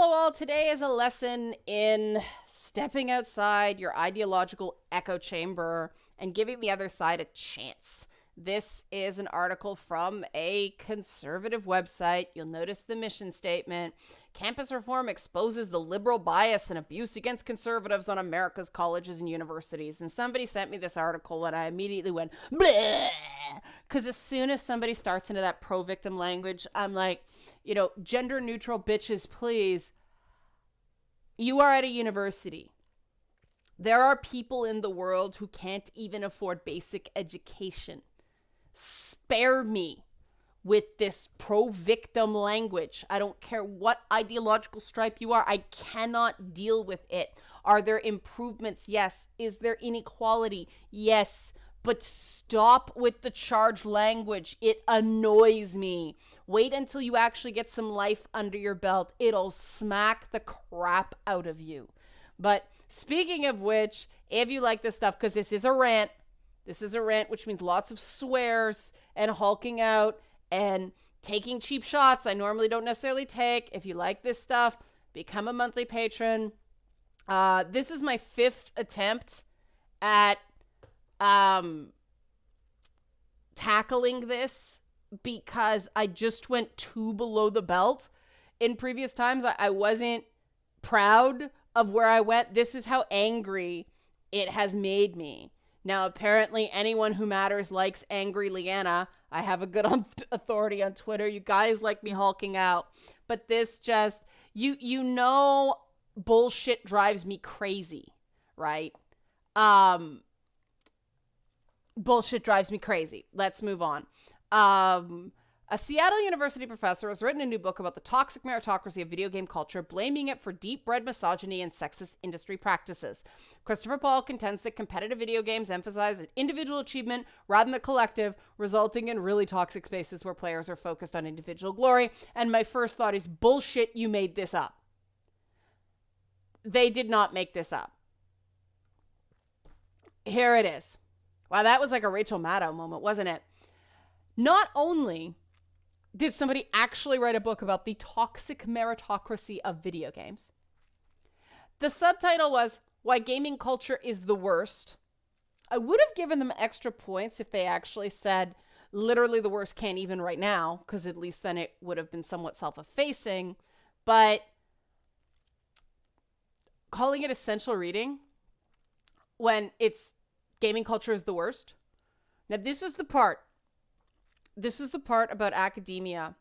Hello all, today is a lesson in stepping outside your ideological echo chamber and giving the other side a chance. This is an article from a conservative website. You'll notice the mission statement. Campus reform exposes the liberal bias and abuse against conservatives on America's colleges and universities. And somebody sent me this article and I immediately went, bleh! Because as soon as somebody starts into that pro-victim language, I'm like, gender neutral bitches, please. You are at a university. There are people in the world who can't even afford basic education. Spare me with this pro-victim language. I don't care what ideological stripe you are. I cannot deal with it. Are there improvements? Yes. Is there inequality? Yes. But stop with the charged language. It annoys me. Wait until you actually get some life under your belt. It'll smack the crap out of you. But speaking of which, if you like this stuff, because this is a rant, which means lots of swears and hulking out and taking cheap shots I normally don't necessarily take. If you like this stuff, become a monthly patron. This is my 5th attempt at tackling this because I just went too below the belt. In previous times, I wasn't proud of where I went. This is how angry it has made me. Now, apparently, anyone who matters likes angry Leanna. I have a good authority on Twitter. You guys like me hulking out. But this just, bullshit drives me crazy, right? Bullshit drives me crazy. Let's move on. A Seattle University professor has written a new book about the toxic meritocracy of video game culture, blaming it for deep-bred misogyny and sexist industry practices. Christopher Paul contends that competitive video games emphasize individual achievement rather than the collective, resulting in really toxic spaces where players are focused on individual glory. And my first thought is, bullshit, you made this up. They did not make this up. Here it is. Wow, that was like a Rachel Maddow moment, wasn't it? Not only did somebody actually write a book about the toxic meritocracy of video games, the subtitle was Why Gaming Culture is the Worst. I would have given them extra points if they actually said literally the worst can't even right now, because at least then it would have been somewhat self-effacing. But calling it essential reading when it's gaming culture is the worst. Now, this is the part about academia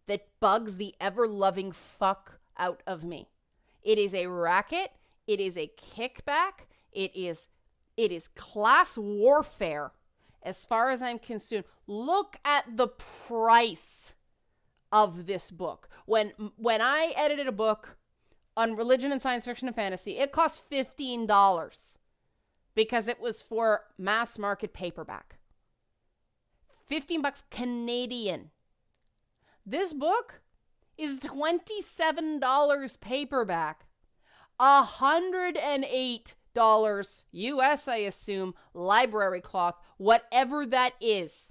that bugs the ever-loving fuck out of me. It is a racket. It is a kickback. It is class warfare as far as I'm concerned. Look at the price of this book. When I edited a book on religion and science fiction and fantasy, it cost $15 because it was for mass market paperback. $15 Canadian. This book is $27 paperback. $108 US, I assume, library cloth, whatever that is.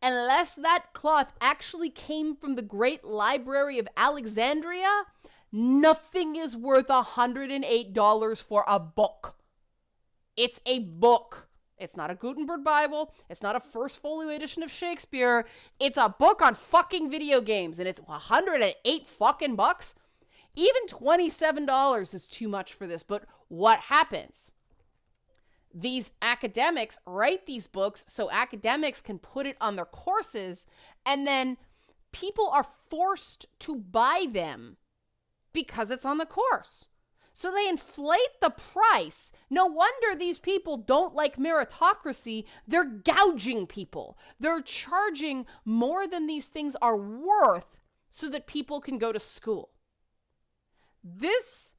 Unless that cloth actually came from the Great Library of Alexandria, nothing is worth $108 for a book. It's a book. It's not a Gutenberg Bible. It's not a first folio edition of Shakespeare. It's a book on fucking video games, and it's 108 fucking bucks. Even $27 is too much for this. But what happens? These academics write these books so academics can put it on their courses, and then people are forced to buy them because it's on the course. So they inflate the price. No wonder these people don't like meritocracy. They're gouging people. They're charging more than these things are worth so that people can go to school. This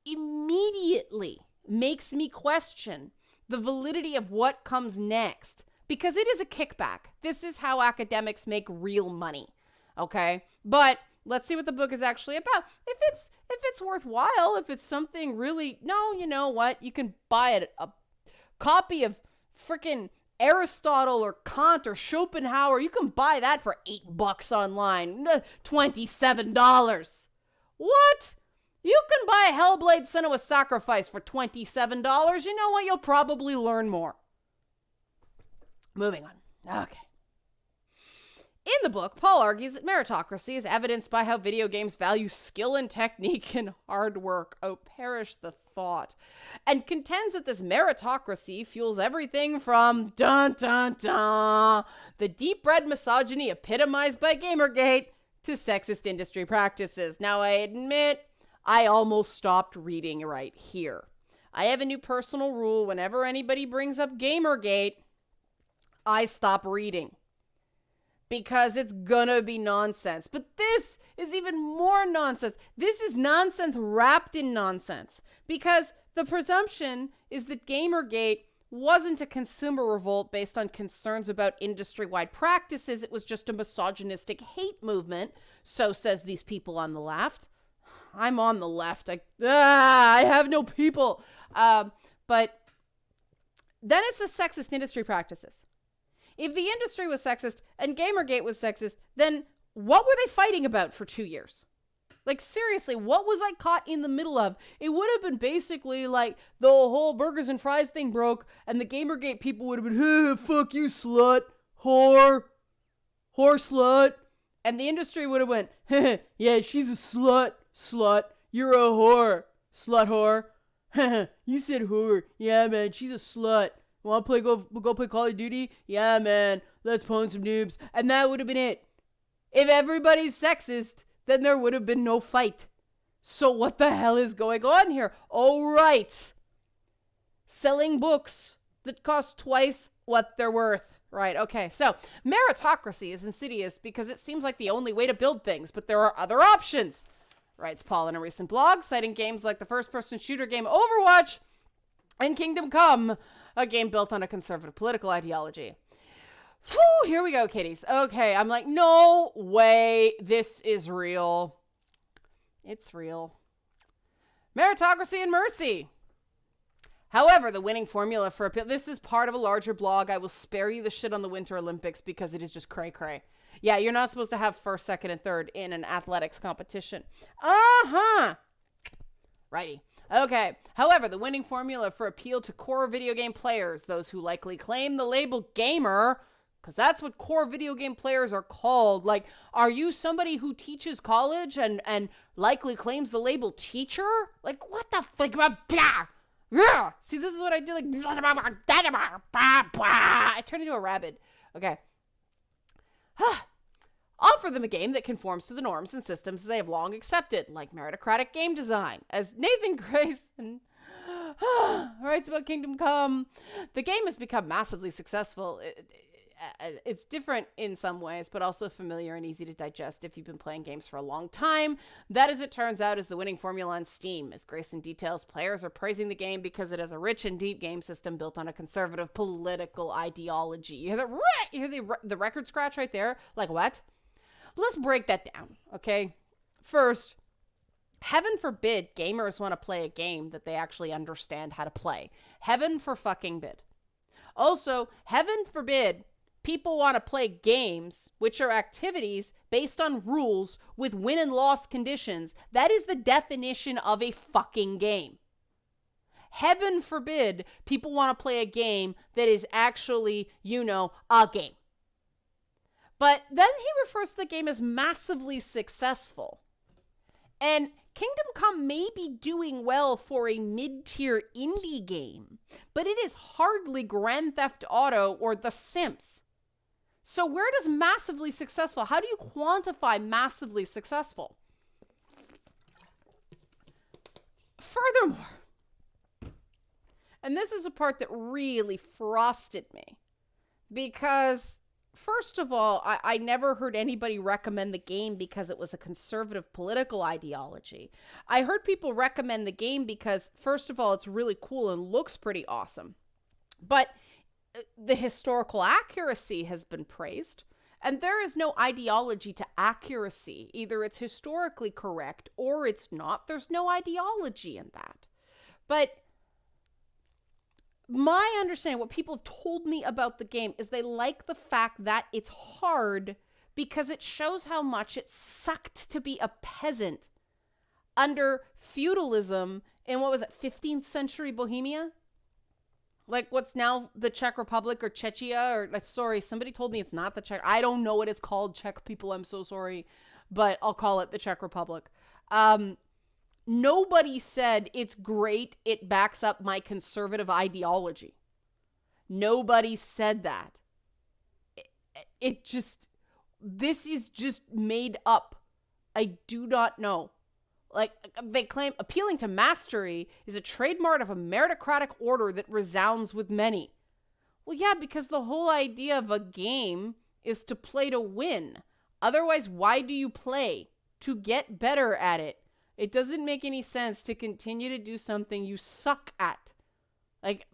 immediately makes me question the validity of what comes next, because it is a kickback. This is how academics make real money, okay? But let's see what the book is actually about. If it's worthwhile, if it's something really, no, you know what? You can buy it, a copy of freaking Aristotle or Kant or Schopenhauer. You can buy that for $8 online. $27. What? You can buy a Hellblade Senua's Sacrifice for $27. You know what? You'll probably learn more. Moving on. Okay. In the book, Paul argues that meritocracy is evidenced by how video games value skill and technique and hard work. Oh, perish the thought. And contends that this meritocracy fuels everything from the deep-red misogyny epitomized by Gamergate to sexist industry practices. Now, I admit, I almost stopped reading right here. I have a new personal rule. Whenever anybody brings up Gamergate, I stop reading. Because it's gonna be nonsense. But this is even more nonsense. This is nonsense wrapped in nonsense. Because the presumption is that Gamergate wasn't a consumer revolt based on concerns about industry-wide practices. It was just a misogynistic hate movement. So says these people on the left. I'm on the left. I have no people. But then it's the sexist industry practices. If the industry was sexist and Gamergate was sexist, then what were they fighting about for 2 years? Like, seriously, what was I caught in the middle of? It would have been basically like the whole burgers and fries thing broke, and the Gamergate people would have been, fuck you, slut, whore slut. And the industry would have went, yeah, she's a slut, you're a whore, slut whore. You said whore, yeah, man, she's a slut. Want to go play Call of Duty? Yeah, man. Let's pwn some noobs. And that would have been it. If everybody's sexist, then there would have been no fight. So what the hell is going on here? Oh, right. Selling books that cost twice what they're worth. Right, okay. So meritocracy is insidious because it seems like the only way to build things, but there are other options, writes Paul in a recent blog, citing games like the first-person shooter game Overwatch and Kingdom Come, a game built on a conservative political ideology. Whew, here we go, kiddies. Okay, I'm like, no way, this is real. It's real. Meritocracy and mercy. However, the winning formula for appeal, this is part of a larger blog. I will spare you the shit on the Winter Olympics because it is just cray-cray. Yeah, you're not supposed to have first, second, and third in an athletics competition. Righty. Okay. However, the winning formula for appeal to core video game players, those who likely claim the label gamer, because that's what core video game players are called. Like, are you somebody who teaches college and likely claims the label teacher? Like, what the fuck? Yeah. See, this is what I do. Like, I turn into a rabbit. Okay. Offer them a game that conforms to the norms and systems they have long accepted, like meritocratic game design. As Nathan Grayson writes about Kingdom Come, the game has become massively successful. It's different in some ways, but also familiar and easy to digest if you've been playing games for a long time. That, as it turns out, is the winning formula on Steam. As Grayson details, players are praising the game because it has a rich and deep game system built on a conservative political ideology. You hear the record scratch right there? Like, what? Let's break that down, okay? First, heaven forbid gamers want to play a game that they actually understand how to play. Heaven for fucking bid. Also, heaven forbid people want to play games, which are activities based on rules with win and loss conditions. That is the definition of a fucking game. Heaven forbid people want to play a game that is actually, a game. But then he refers to the game as massively successful. And Kingdom Come may be doing well for a mid-tier indie game, but it is hardly Grand Theft Auto or The Sims. So where does massively successful, how do you quantify massively successful? Furthermore, and this is a part that really frosted me, because first of all, I never heard anybody recommend the game because it was a conservative political ideology. I heard people recommend the game because, first of all, it's really cool and looks pretty awesome. But the historical accuracy has been praised, and there is no ideology to accuracy. Either it's historically correct or it's not. There's no ideology in that. But my understanding, what people have told me about the game, is they like the fact that it's hard because it shows how much it sucked to be a peasant under feudalism in, what was it, 15th century Bohemia? Like what's now the Czech Republic or Czechia, or sorry, somebody told me it's not the Czech. I don't know what it's called, Czech people. I'm so sorry, but I'll call it the Czech Republic. Nobody said it's great. It backs up my conservative ideology. Nobody said that. This is just made up. I do not know. Like, they claim appealing to mastery is a trademark of a meritocratic order that resounds with many. Well, yeah, because the whole idea of a game is to play to win. Otherwise, why do you play? To get better at it. It doesn't make any sense to continue to do something you suck at. Like,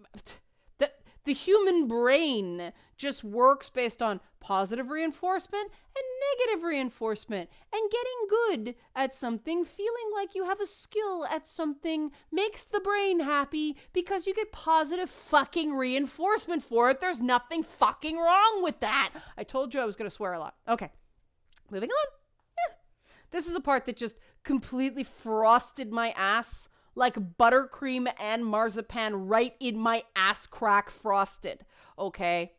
the human brain just works based on positive reinforcement and negative reinforcement. And getting good at something, feeling like you have a skill at something, makes the brain happy because you get positive fucking reinforcement for it. There's nothing fucking wrong with that. I told you I was going to swear a lot. Okay, moving on. This is a part that just completely frosted my ass like buttercream and marzipan right in my ass crack frosted, okay?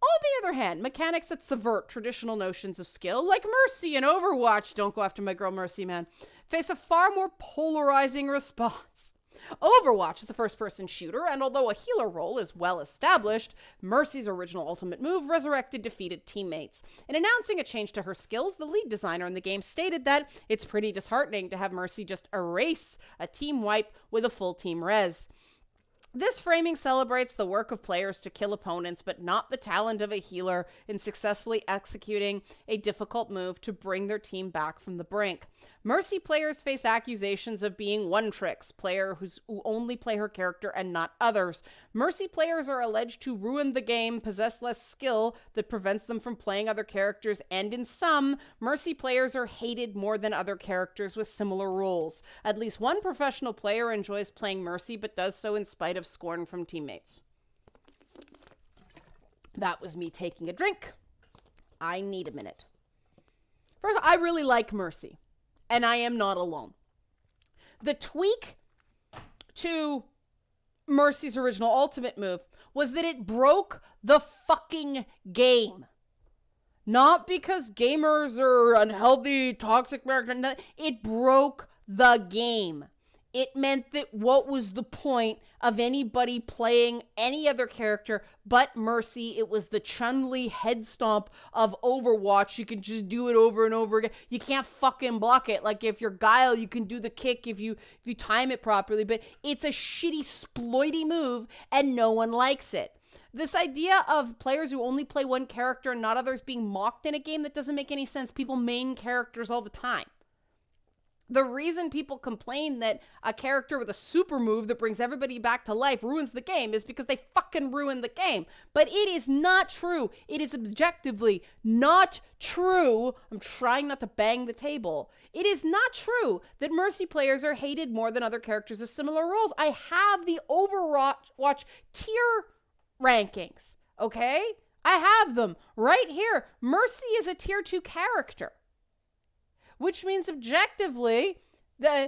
On the other hand, mechanics that subvert traditional notions of skill, like Mercy in Overwatch, don't go after my girl Mercy, man, face a far more polarizing response. Overwatch is a first-person shooter, and although a healer role is well established, Mercy's original ultimate move resurrected defeated teammates. In announcing a change to her skills, the lead designer in the game stated that it's pretty disheartening to have Mercy just erase a team wipe with a full team res. This framing celebrates the work of players to kill opponents, but not the talent of a healer in successfully executing a difficult move to bring their team back from the brink. Mercy players face accusations of being one-tricks, who only play her character and not others. Mercy players are alleged to ruin the game, possess less skill that prevents them from playing other characters, and in some, Mercy players are hated more than other characters with similar roles. At least one professional player enjoys playing Mercy, but does so in spite of scorn from teammates. That was me taking a drink. I need a minute. First, I really like Mercy. And I am not alone. The tweak to Mercy's original ultimate move was that it broke the fucking game. Not because gamers are unhealthy, toxic, it broke the game. It meant that what was the point of anybody playing any other character but Mercy? It was the Chun-Li head stomp of Overwatch. You can just do it over and over again. You can't fucking block it. Like if you're Guile, you can do the kick if you time it properly. But it's a shitty, exploity move and no one likes it. This idea of players who only play one character and not others being mocked in a game, that doesn't make any sense. People main characters all the time. The reason people complain that a character with a super move that brings everybody back to life ruins the game is because they fucking ruin the game. But it is not true. It is objectively not true. I'm trying not to bang the table. It is not true that Mercy players are hated more than other characters with similar roles. I have the Overwatch tier rankings, okay? I have them right here. Mercy is a tier 2 character. Which means objectively, they're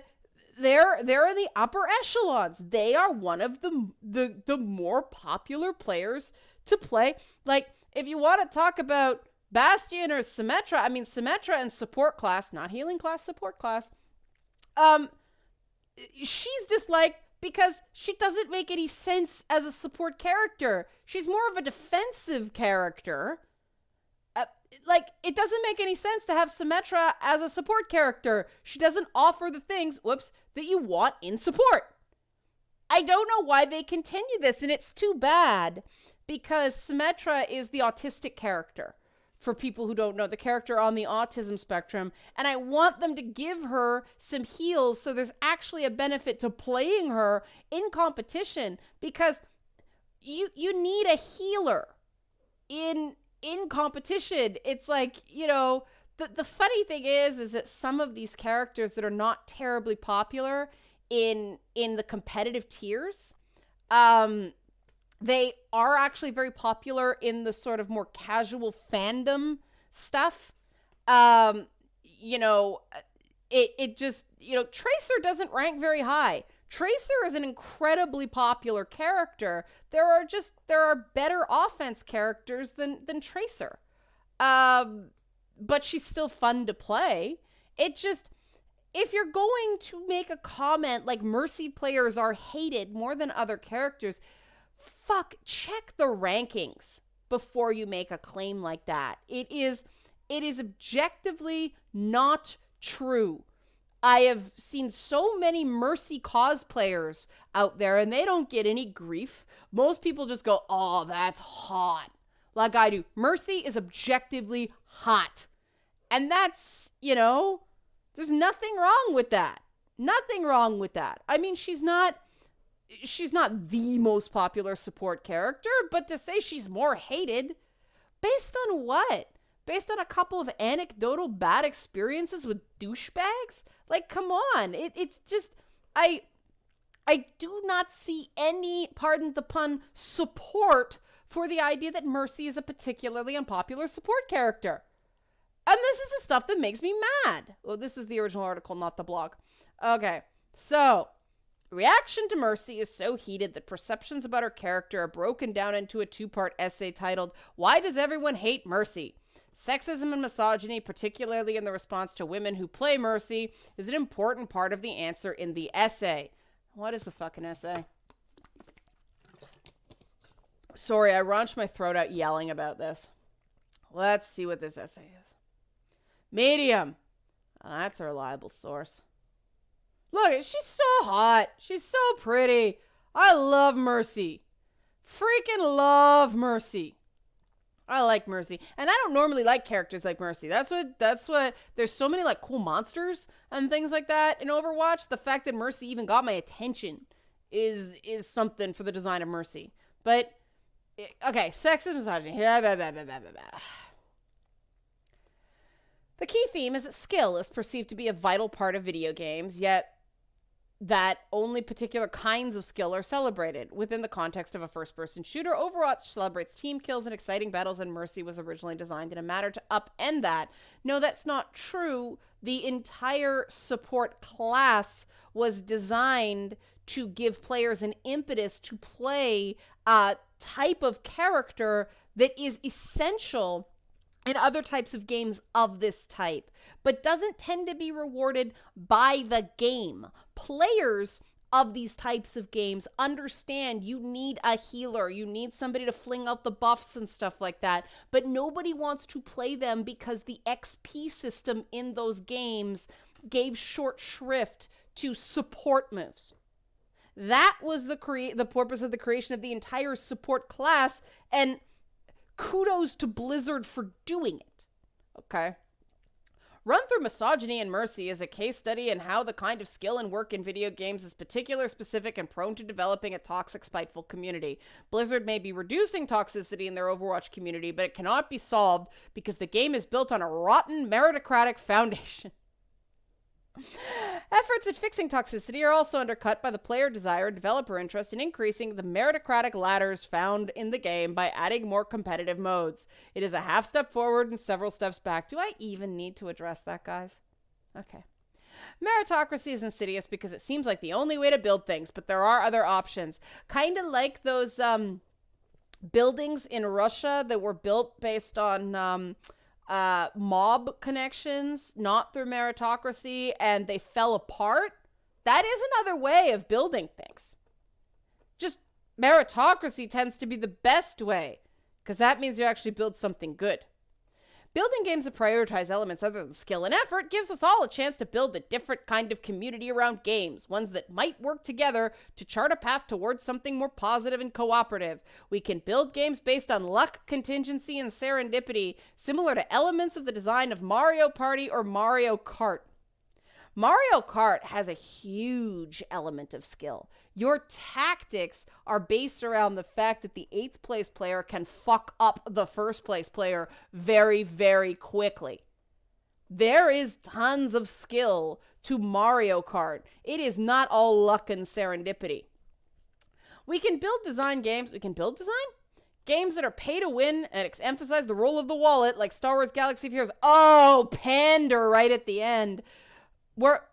in the upper echelons. They are one of the more popular players to play. Like, if you want to talk about Bastion or Symmetra, Symmetra and support class, not healing class, support class, she's disliked because she doesn't make any sense as a support character. She's more of a defensive character. It doesn't make any sense to have Symmetra as a support character. She doesn't offer the things, that you want in support. I don't know why they continue this, and it's too bad, because Symmetra is the autistic character. For people who don't know, the character on the autism spectrum, and I want them to give her some heals so there's actually a benefit to playing her in competition, because you need a healer in competition. It's like, the funny thing is that some of these characters that are not terribly popular in the competitive tiers, they are actually very popular in the sort of more casual fandom stuff. it just, Tracer doesn't rank very high. Tracer is an incredibly popular character. There are better offense characters than Tracer. But she's still fun to play. It just, if you're going to make a comment like Mercy players are hated more than other characters, check the rankings before you make a claim like that. It is objectively not true. I have seen so many Mercy cosplayers out there and they don't get any grief. Most people just go, oh, that's hot. Like I do. Mercy is objectively hot. And that's, there's nothing wrong with that. Nothing wrong with that. I mean, she's not the most popular support character, but to say she's more hated, based on what? Based on a couple of anecdotal bad experiences with douchebags? Like, come on. It's just, I do not see any, pardon the pun, support for the idea that Mercy is a particularly unpopular support character. And this is the stuff that makes me mad. Well, this is the original article, not the blog. Okay, so reaction to Mercy is so heated that perceptions about her character are broken down into a 2-part essay titled, Why Does Everyone Hate Mercy? Sexism and misogyny, particularly in the response to women who play Mercy, is an important part of the answer in the essay. What is the fucking essay? Sorry, I raunched my throat out yelling about this. Let's see what this essay is. Medium. Oh, that's a reliable source. Look, she's so hot. She's so pretty. I love Mercy. Freaking love Mercy. I like Mercy. And I don't normally like characters like Mercy. That's what, there's so many like cool monsters and things like that in Overwatch. The fact that Mercy even got my attention is something for the design of Mercy. But, okay, sexism, misogyny. The key theme is that skill is perceived to be a vital part of video games, yet that only particular kinds of skill are celebrated. Within the context of a first-person shooter, Overwatch celebrates team kills and exciting battles, and Mercy was originally designed in a manner to upend that. No, that's not true. The entire support class was designed to give players an impetus to play a type of character that is essential in other types of games of this type, but doesn't tend to be rewarded by the game. Players of these types of games understand you need a healer, you need somebody to fling out the buffs and stuff like that, but nobody wants to play them because the XP system in those games gave short shrift to support moves. That was the purpose of the creation of the entire support class, and kudos to Blizzard for doing it. Okay. Run Through Misogyny and Mercy is a case study in how the kind of skill and work in video games is particular, specific, and prone to developing a toxic, spiteful community. Blizzard may be reducing toxicity in their Overwatch community, but it cannot be solved because the game is built on a rotten, meritocratic foundation. Efforts at fixing toxicity are also undercut by the player desire and developer interest in increasing the meritocratic ladders found in the game by adding more competitive modes. It is a half step forward and several steps back. Do I even need to address that, guys? Okay. Meritocracy is insidious because it seems like the only way to build things, but there are other options. Kind of like those buildings in Russia that were built based on mob connections, not through meritocracy, and they fell apart. That is another way of building things. Just meritocracy tends to be the best way, because that means you actually build something good. Building games that prioritize elements other than skill and effort gives us all a chance to build a different kind of community around games, ones that might work together to chart a path towards something more positive and cooperative. We can build games based on luck, contingency, and serendipity, similar to elements of the design of Mario Party or Mario Kart. Mario Kart has a huge element of skill. Your tactics are based around the fact that the 8th place player can fuck up the 1st place player very, very quickly. There is tons of skill to Mario Kart. It is not all luck and serendipity. We can build design games. We can build design games that are pay to win and emphasize the role of the wallet, like Star Wars Galaxy of Heroes. Oh, pander right at the end. where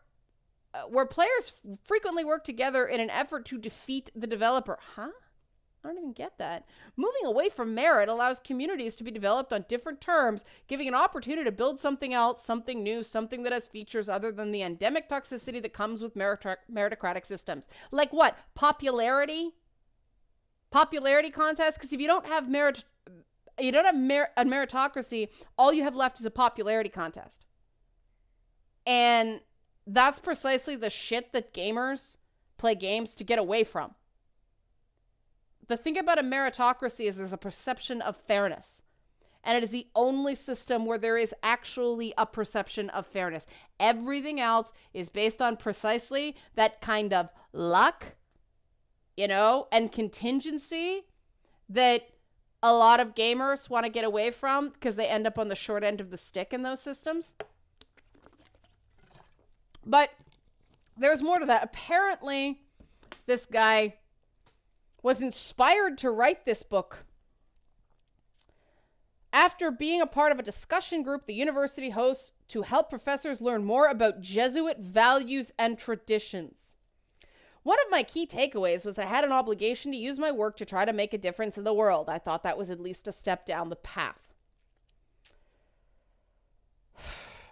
players frequently work together in an effort to defeat the developer. Huh? I don't even get that. Moving away from merit allows communities to be developed on different terms, giving an opportunity to build something else, something new, something that has features other than the endemic toxicity that comes with meritocratic systems. Like what? Popularity? Popularity contests? Because if you don't have a meritocracy, all you have left is a popularity contest. And that's precisely the shit that gamers play games to get away from. The thing about a meritocracy is there's a perception of fairness. And it is the only system where there is actually a perception of fairness. Everything else is based on precisely that kind of luck, and contingency that a lot of gamers want to get away from because they end up on the short end of the stick in those systems. But there's more to that. Apparently, this guy was inspired to write this book after being a part of a discussion group the university hosts to help professors learn more about Jesuit values and traditions. One of my key takeaways was I had an obligation to use my work to try to make a difference in the world. I thought that was at least a step down the path.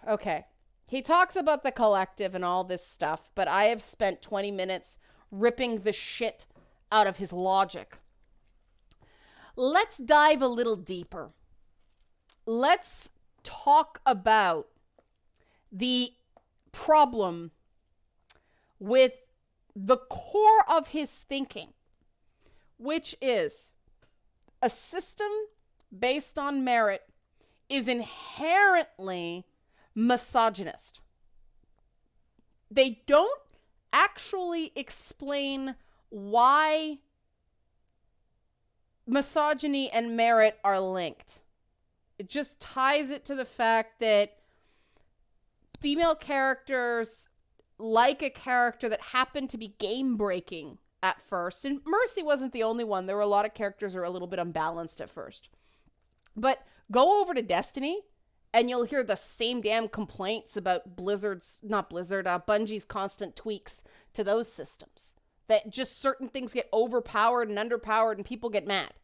Okay. He talks about the collective and all this stuff, but I have spent 20 minutes ripping the shit out of his logic. Let's dive a little deeper. Let's talk about the problem with the core of his thinking, which is a system based on merit is inherently misogynist. They don't actually explain why misogyny and merit are linked. It just ties it to the fact that female characters like a character that happened to be game breaking at first. And Mercy wasn't the only one. There were a lot of characters that are a little bit unbalanced at first. But go over to Destiny and you'll hear the same damn complaints about Bungie's constant tweaks to those systems. That just certain things get overpowered and underpowered and people get mad.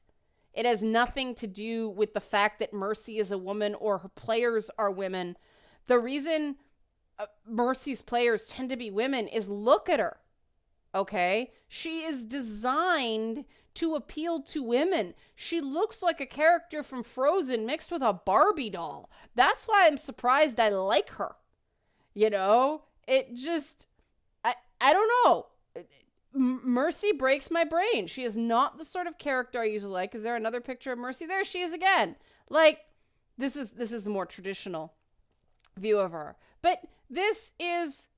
It has nothing to do with the fact that Mercy is a woman or her players are women. The reason Mercy's players tend to be women is look at her. Okay? She is designed to appeal to women. She looks like a character from Frozen mixed with a Barbie doll. That's why I'm surprised I like her. It just, I don't know. Mercy breaks my brain. She is not the sort of character I usually like. Is there another picture of Mercy? There she is again. This is a more traditional view of her. But this is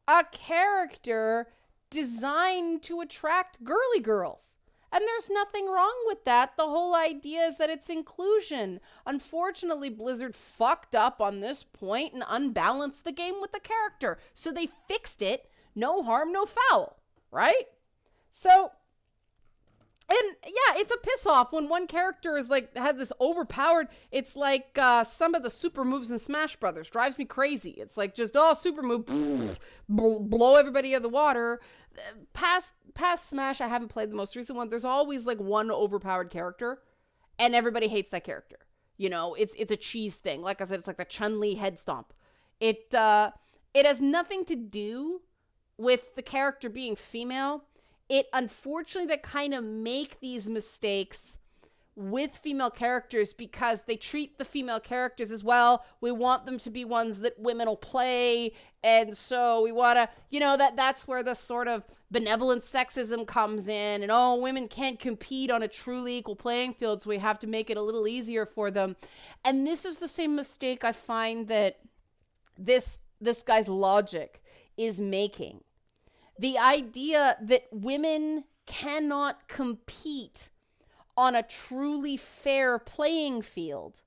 a character designed to attract girly girls. And there's nothing wrong with that. The whole idea is that it's inclusion. Unfortunately, Blizzard fucked up on this point and unbalanced the game with the character. So they fixed it. No harm, no foul. Right? So, and yeah, it's a piss off when one character is had this overpowered, it's like some of the super moves in Smash Brothers. Drives me crazy. It's super move, blow everybody out of the water. Past Smash, I haven't played the most recent one. There's always one overpowered character and everybody hates that character. It's a cheese thing. Like I said, it's like the Chun-Li head stomp. It has nothing to do with the character being female. It unfortunately that kind of make these mistakes with female characters because they treat the female characters as well. We want them to be ones that women will play. And so we want to, that's where the sort of benevolent sexism comes in. And, women can't compete on a truly equal playing field. So we have to make it a little easier for them. And this is the same mistake I find that this guy's logic is making. The idea that women cannot compete on a truly fair playing field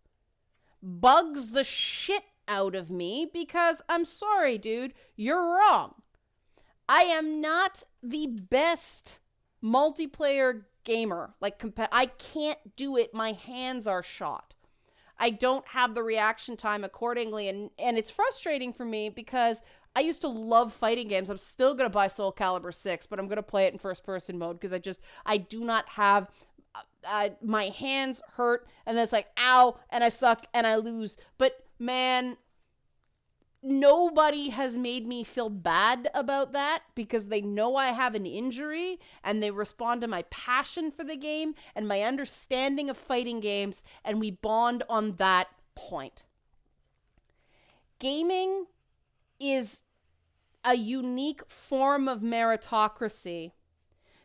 bugs the shit out of me because I'm sorry, dude, you're wrong. I am not the best multiplayer gamer. I can't do it. My hands are shot. I don't have the reaction time accordingly. And it's frustrating for me because I used to love fighting games. I'm still going to buy Soul Calibur 6, but I'm going to play it in first person mode because I do not have, my hands hurt and it's like, ow, and I suck and I lose. But man, nobody has made me feel bad about that because they know I have an injury and they respond to my passion for the game and my understanding of fighting games, and we bond on that point. Gaming is a unique form of meritocracy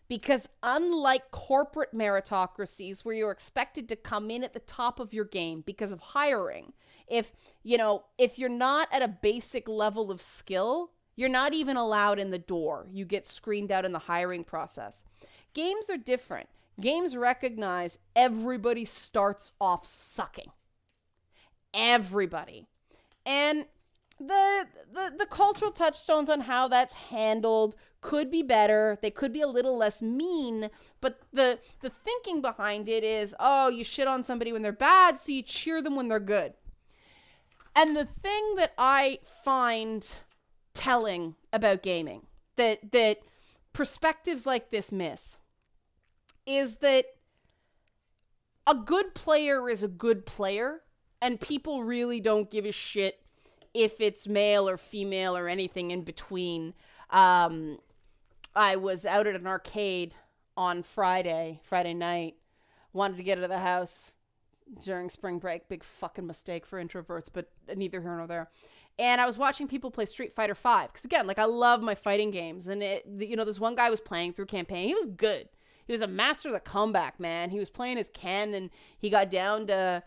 because unlike corporate meritocracies where you're expected to come in at the top of your game because of hiring, if you're not at a basic level of skill, you're not even allowed in the door. You get screened out in the hiring process. Games are different. Games recognize everybody starts off sucking. Everybody. And the cultural touchstones on how that's handled could be better. They could be a little less mean, but the thinking behind it is, oh, you shit on somebody when they're bad, so you cheer them when they're good. And the thing that I find telling about gaming, that perspectives like this miss, is that a good player is a good player, and people really don't give a shit if it's male or female or anything in between. I was out at an arcade on Friday night, wanted to get out of the house during spring break. Big fucking mistake for introverts, but neither here nor there. And I was watching people play Street Fighter 5 because again, like I love my fighting games, and this one guy was playing through campaign. He was good. He was a master of the comeback, man. He was playing as Ken, and he got down to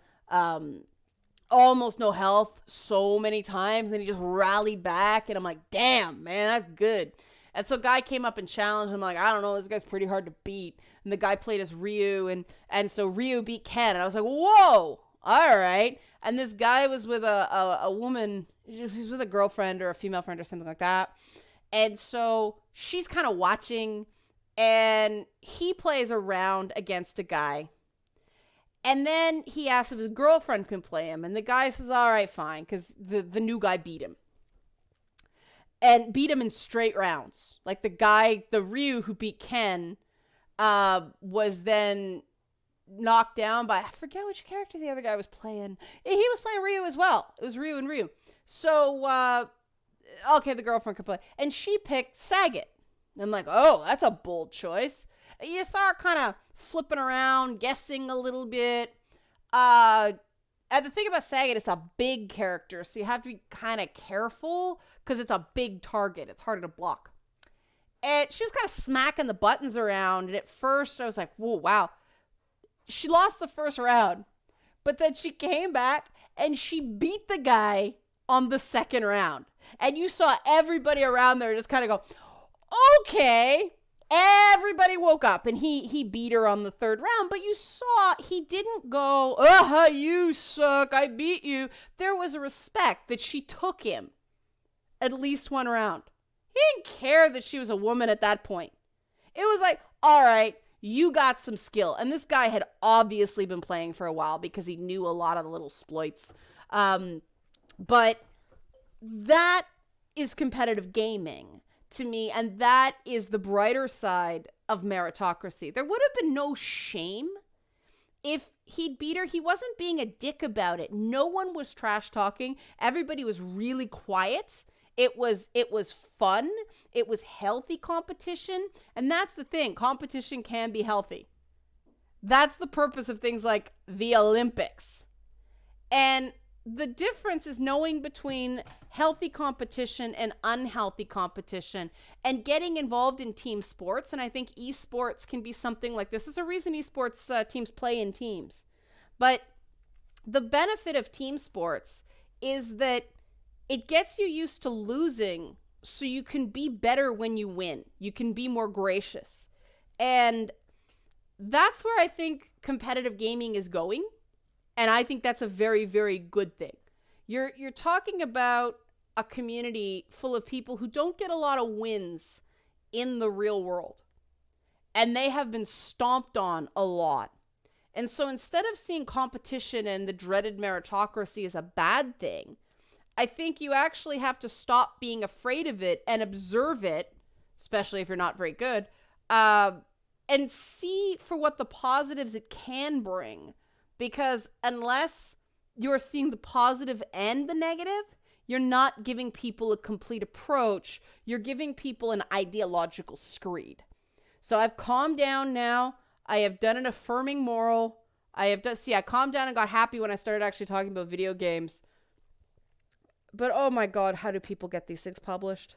almost no health so many times, and he just rallied back, and I'm like, damn, man, that's good. And so guy came up and challenged him, like, I don't know, this guy's pretty hard to beat. And the guy played as Ryu, and so Ryu beat Ken, and I was like, whoa, all right. And this guy was with a woman, he was with a girlfriend or a female friend or something like that. And so she's kind of watching, and he plays around against a guy. And then he asks if his girlfriend can play him. And the guy says, all right, fine, because the new guy beat him. And beat him in straight rounds. Like the Ryu who beat Ken was then knocked down by, I forget which character the other guy was playing. He was playing Ryu as well. It was Ryu and Ryu. So, okay, the girlfriend could play. And she picked Sagat. I'm like, oh, that's a bold choice. You saw her kind of flipping around, guessing a little bit. And the thing about Sagat, it's a big character, so you have to be kind of careful because it's a big target. It's harder to block. And she was kind of smacking the buttons around, and at first I was like, whoa, wow. She lost the first round, but then she came back and she beat the guy on the second round. And you saw everybody around there just kind of go, okay. Everybody woke up, and he beat her on the third round, but you saw he didn't go, you suck, I beat you. There was a respect that she took him at least one round. He didn't care that she was a woman at that point. It was like, all right, you got some skill. And this guy had obviously been playing for a while because he knew a lot of the little exploits. But that is competitive gaming to me, and that is the brighter side of meritocracy. There would have been no shame if he'd beat her. He wasn't being a dick about it. No one was trash talking. Everybody was really quiet. It was fun. It was healthy competition. And that's the thing. Competition can be healthy. That's the purpose of things like the Olympics. And the difference is knowing between healthy competition and unhealthy competition and getting involved in team sports. And I think esports can be something like this. Is a reason esports teams play in teams. But the benefit of team sports is that it gets you used to losing so you can be better when you win. You can be more gracious. And that's where I think competitive gaming is going. And I think that's a very, very good thing. You're talking about a community full of people who don't get a lot of wins in the real world. And they have been stomped on a lot. And so instead of seeing competition and the dreaded meritocracy as a bad thing, I think you actually have to stop being afraid of it and observe it, especially if you're not very good, and see for what the positives it can bring. Because unless you're seeing the positive and the negative, you're not giving people a complete approach. You're giving people an ideological screed. So I've calmed down now. I have done an affirming moral. I calmed down and got happy when I started actually talking about video games. But oh my God, how do people get these things published?